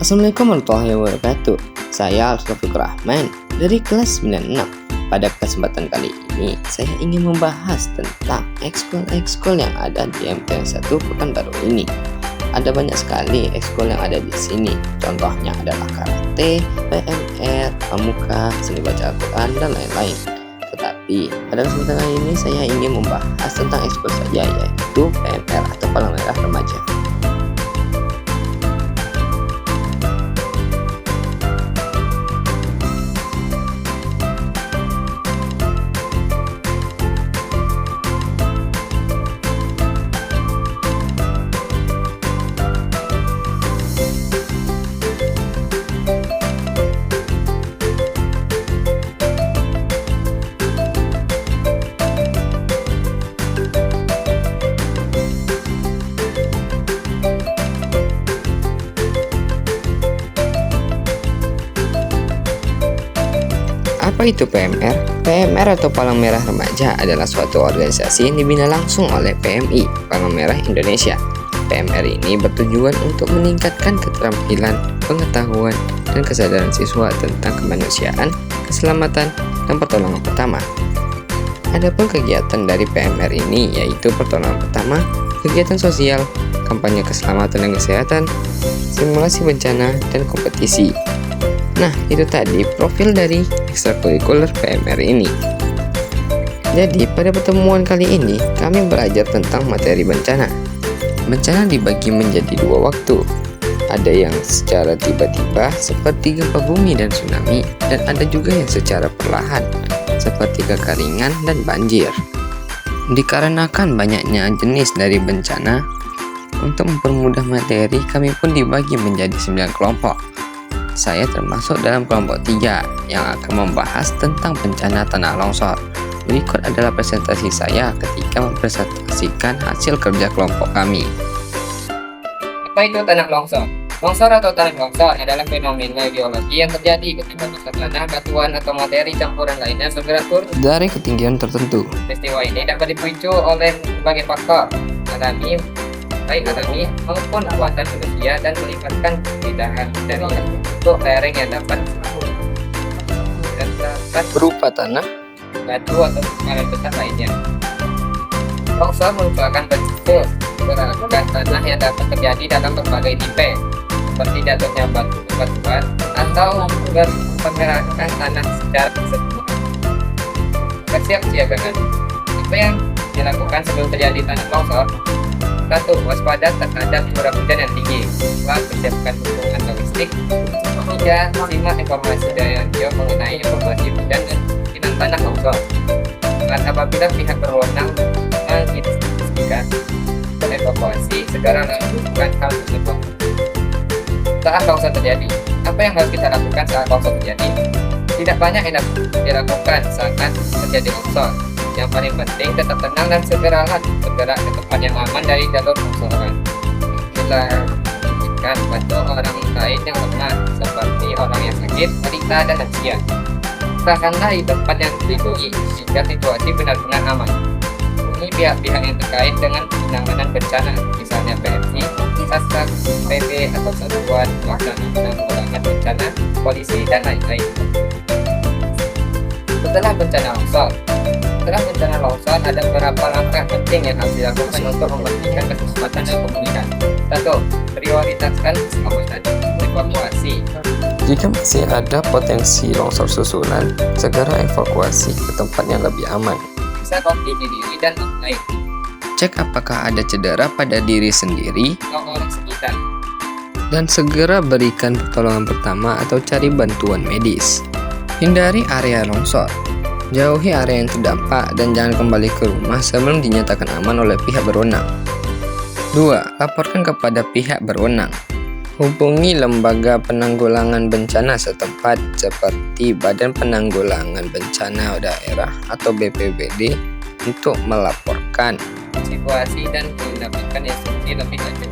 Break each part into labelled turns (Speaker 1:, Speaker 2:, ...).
Speaker 1: Assalamualaikum warahmatullahi wabarakatuh. Saya Al-Taufiq Rahman dari kelas 96. Pada kesempatan kali ini, saya ingin membahas tentang ekskul yang ada di MTN 1 Pekanbaru ini. Ada banyak sekali ekskul yang ada di sini. Contohnya adalah karate, PMR, pramuka, seni baca Al-Quran, dan lain-lain. Tetapi pada kesempatan kali ini saya ingin membahas tentang ekskul saja, yaitu PMR atau Palang Merah Remaja. Apa itu PMR? PMR atau Palang Merah Remaja adalah suatu organisasi yang dibina langsung oleh PMI, Palang Merah Indonesia. PMR ini bertujuan untuk meningkatkan keterampilan, pengetahuan, dan kesadaran siswa tentang kemanusiaan, keselamatan, dan pertolongan pertama. Adapun kegiatan dari PMR ini yaitu pertolongan pertama, kegiatan sosial, kampanye keselamatan dan kesehatan, simulasi bencana, dan kompetisi. Nah, itu tadi profil dari ekstrakurikuler PMR ini. Jadi, pada pertemuan kali ini, kami belajar tentang materi bencana. Bencana dibagi menjadi dua waktu. Ada yang secara tiba-tiba, seperti gempa bumi dan tsunami, dan ada juga yang secara perlahan, seperti kekeringan dan banjir. Dikarenakan banyaknya jenis dari bencana, untuk mempermudah materi, kami pun dibagi menjadi 9 kelompok. Saya termasuk dalam kelompok 3 yang akan membahas tentang bencana tanah longsor. Berikut adalah presentasi saya ketika mempresentasikan hasil kerja kelompok kami.
Speaker 2: Apa itu tanah longsor? Longsor atau tanah longsor adalah fenomena geologi yang terjadi ketika tanah, batuan, atau materi campuran lainnya bergerak turun
Speaker 1: dari ketinggian tertentu.
Speaker 2: Peristiwa ini dapat dipicu oleh berbagai faktor alami, baik alami maupun buatan manusia, dan melibatkan perbedaan dari bentuk lereng yang dapat
Speaker 1: Berupa tanah,
Speaker 2: batu, atau alat besar lainnya. Longsor merupakan bentuk gerakan tanah yang dapat terjadi dalam berbagai tipe, seperti jatuhnya batuan atau pergerakan tanah secara keseluruhan. Kesiapsiagaan. Apa yang dilakukan sebelum terjadi tanah longsor? 1. Waspada terhadap curah hujan yang tinggi. 2. Persiapkan dukungan logistik. 3. Simak informasi dari radio mengenai informasi hujan dan kemungkinan tanah longsor. Dan apabila pihak berwenang menginstruksikan evakuasi, segera lakukan hal tersebut. Saat longsor terjadi, apa yang harus kita lakukan saat longsor terjadi? Tidak banyak yang dilakukan saat terjadi longsor. Yang paling penting tetap tenang dan segeralah bergerak ke tempat yang aman dari jalur longsoran. Bila memungkinkan, bantu orang lain yang lemah, seperti orang yang sakit, balita, dan lansia. Usahakanlah di tempat yang dilindungi jika situasi benar-benar aman. Hubungi pihak-pihak yang terkait dengan penanganan bencana, misalnya PMI, Sastra, PP, atau Satuan Pelaksana Penanggulangan Bencana, polisi, dan lain-lain. Setelah bencana longsor, ada beberapa langkah penting yang harus dilakukan untuk memastikan keselamatan dan pemulihan. 1. Prioritaskan keselamatan evakuasi.
Speaker 1: jika masih ada potensi longsor susulan, segera evakuasi ke tempat yang lebih aman.
Speaker 2: Bisa kondisi diri dan orang lain,
Speaker 1: Cek apakah ada cedera pada diri sendiri,
Speaker 2: atau orang sekitar.
Speaker 1: dan segera berikan pertolongan pertama atau cari bantuan medis. Hindari area longsor. Jauhi area yang terdampak dan jangan kembali ke rumah sebelum dinyatakan aman oleh pihak berwenang. 2. Laporkan kepada pihak berwenang. Hubungi lembaga penanggulangan bencana setempat seperti Badan Penanggulangan Bencana Daerah atau BPBD untuk melaporkan
Speaker 2: Situasi dan mendapatkan instruksi lebih lanjut.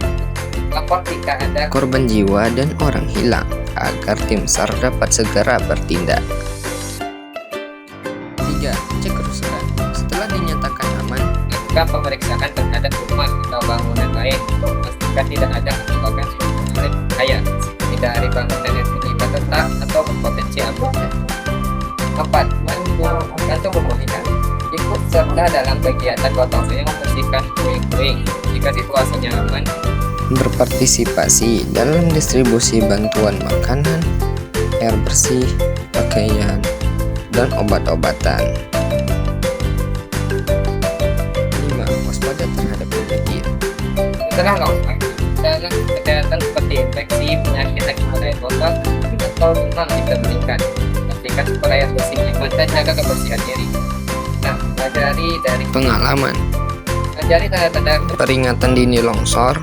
Speaker 2: Lapor jika ada
Speaker 1: korban jiwa dan orang hilang agar tim SAR dapat segera bertindak. 3. Cek kerusakan. Setelah dinyatakan aman,
Speaker 2: lakukan pemeriksaan terhadap rumah atau bangunan lain untuk memastikan tidak ada kerusakan struktural bahaya. menghindari bangunan yang terlibat retak atau berpotensi ambruk. 4. Gantung pemulihan. Ikut serta dalam kegiatan gotong royong membersihkan puing-puing jika situasinya aman.
Speaker 1: Berpartisipasi dalam distribusi bantuan makanan, air bersih, pakaian, dan obat-obatan. 5. Waspada terhadap penyakit.
Speaker 2: Setelah longsor, dalam kesehatan seperti infeksi, penyakit akibat air kotor, atau demam bisa meningkat. Pastikan sumber air bersih aman dan jaga kebersihan diri. Nah, pelajari dari
Speaker 1: Pengalaman,
Speaker 2: pelajari tanda-tanda
Speaker 1: peringatan dini longsor,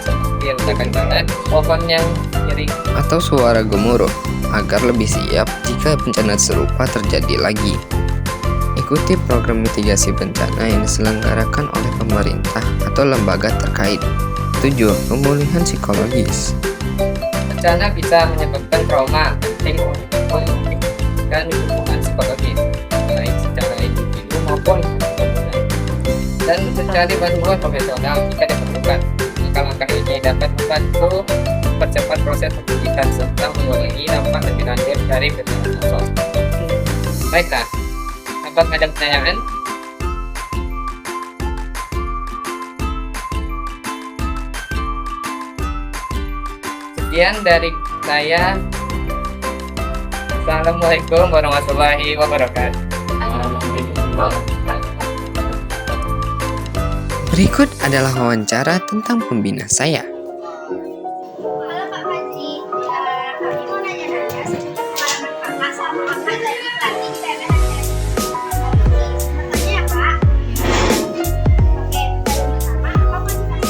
Speaker 2: seperti retakan tanah, pohon yang miring,
Speaker 1: atau suara gemuruh agar lebih siap jika bencana serupa terjadi lagi. Ikuti program mitigasi bencana yang diselenggarakan oleh pemerintah atau lembaga terkait. 7. Pemulihan psikologis.
Speaker 2: bencana bisa menyebabkan trauma, penting dan dukungan psikologis, baik secara individu maupun komunitas. Dan mencari bantuan profesional jika diperlukan. Langkah-langkah ini dapat membantu mempercepat proses pemulihan serta mengurangi dampak lebih lanjut dari bencana longsor. Baiklah, apakah ada pertanyaan? Sekian dari saya. Assalamualaikum warahmatullahi wabarakatuh.
Speaker 1: Berikut adalah wawancara tentang pembina saya.
Speaker 3: Halo Pak Panji, kami mau nanya-nanya seputar pengalaman Kakak sama Kakak jadi pelatih PMR Aceh. Pertanyaan ya Kak. Oke, pertama, apa motivasi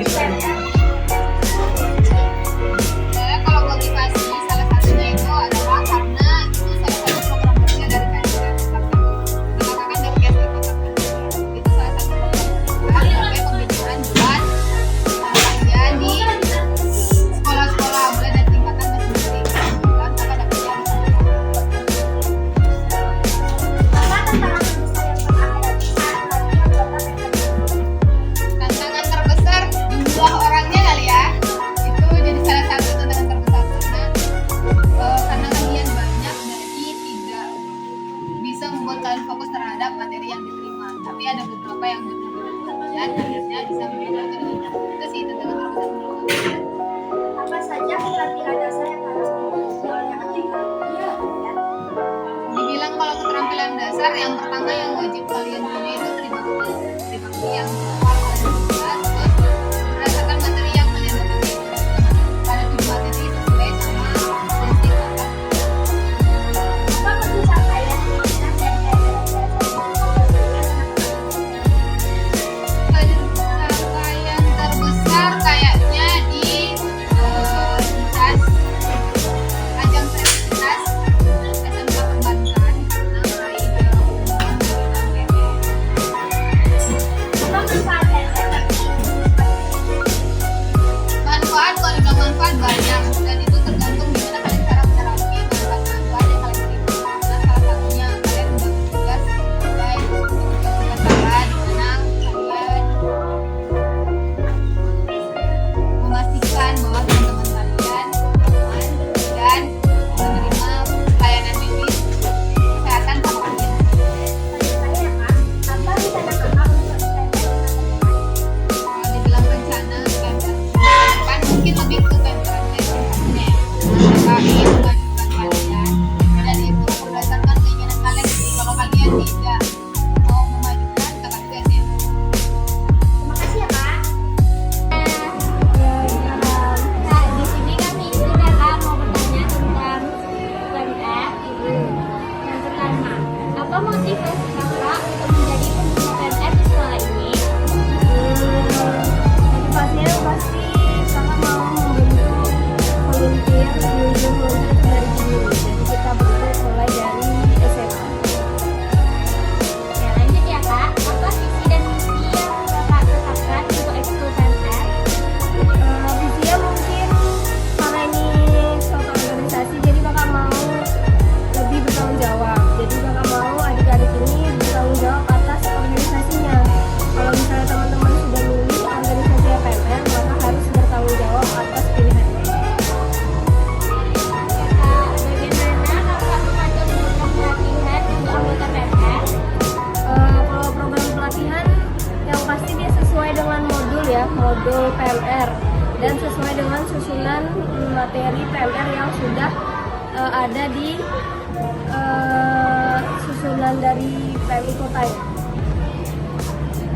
Speaker 3: Kakak jadi pelatih PMR? Kalau motivasi salah satunya itu adalah karena itu salah satu program kerja dari PMR. Kakak kan dari PMR itu salah satu program kerja pembinaan buat kajian di sekolah-sekolah mulai dari tingkatan masing-masing dan kakak dapat yang tantangan terbesar jumlah orangnya kali ya, itu jadi salah satu tantangan terbesar karena kalian banyak jadi tidak bisa membuat kalian fokus terhadap materi yang diterima, tapi ada beberapa yang benar-benar kalian akhirnya bisa membedakan dengan itu sih tantangan terbesar menurut aku. Apa saja pelatihan dasar yang harus dimiliki oleh atlet? Dibilang kalau keterampilan dasar yang pertama yang wajib kalian punya itu tribakti yang kalau kalian bisa terus berdasarkan materi yang kalian dapat pada 7 materi itu mulai sama basic kakak. Apa kesusahan kalian pencapaian terbesar kayaknya di tingkat ajang selebritas SMK Perbankan karena meraih manfaat. Kalau dibilang manfaat banyak dan itu tergantung gimana kalian cara menerapi manfaat-manfaat yang kalian terima. Nah, salah satunya kalian udah bertugas sebagai peserta di mana kalian memastikan bahwa teman-teman kalian aman dan menerima pelayanan medis kesehatan sama kalian. Apa rencana kakak untuk dibilang rencana kan mungkin lebih ke pemberantasan sebenarnya terkait kelanjutan kalian dan itu berdasarkan keinginan kalian sih. Kalau kalian tidak mau memajukan kakak tugas ya. Terima kasih ya Kak.
Speaker 4: Kak, di sini kami itu kakak mau bertanya tentang PMR. Yang pertama, apa motivasi kakak untuk menjadi pembina PMR di sekolah ini?
Speaker 3: Motivasinya pasti kakak mau membentuk volunteer dari dulu. Jadi kita bentuk mulai dari SMA.
Speaker 5: judul PMR dan sesuai dengan susunan materi PMR yang sudah ada di susunan dari PMI kota ya.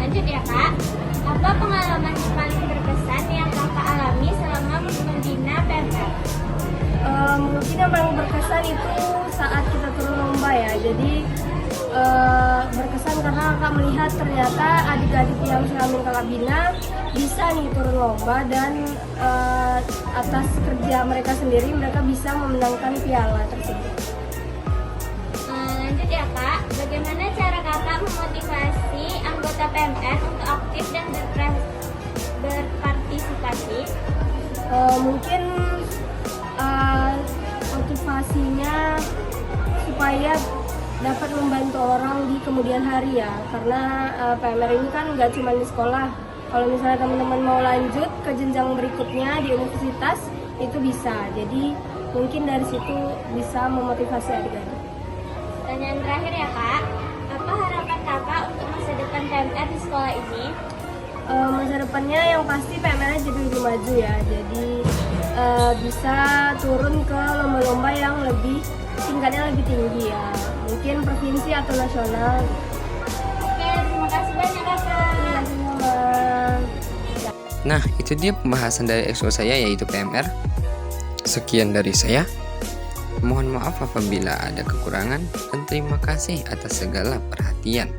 Speaker 4: Lanjut ya Kak, apa pengalaman paling berkesan yang Kakak alami selama membina PMR?
Speaker 5: Mungkin yang paling berkesan itu saat kita turun lomba ya. Jadi berkesan karena kakak melihat ternyata adik-adik yang selama kakak bina bisa nih turun lomba dan atas kerja mereka sendiri mereka bisa memenangkan piala tersebut.
Speaker 4: Lanjut ya Kak, bagaimana cara Kakak memotivasi anggota PMR untuk aktif dan berpartisipasi?
Speaker 5: Mungkin motivasinya supaya dapat membantu orang di kemudian hari ya, karena PMR ini kan nggak cuma di sekolah. Kalau misalnya teman-teman mau lanjut ke jenjang berikutnya di universitas itu bisa. Jadi mungkin dari situ bisa memotivasi adik-adik.
Speaker 4: Pertanyaan terakhir ya Kak, apa harapan Kakak untuk masa depan PMR di sekolah ini?
Speaker 5: Masa depannya yang pasti PMR jadi lebih maju ya. Jadi bisa turun ke lomba-lomba yang lebih tingkatnya lebih tinggi ya, mungkin provinsi atau nasional.
Speaker 4: Oke, terima kasih banyak Kakak.
Speaker 1: Nah, itu dia pembahasan dari ekskul saya yaitu PMR. Sekian dari saya. Mohon maaf apabila ada kekurangan dan terima kasih atas segala perhatian.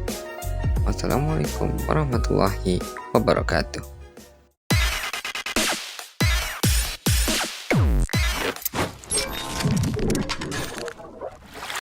Speaker 1: Wassalamualaikum warahmatullahi wabarakatuh.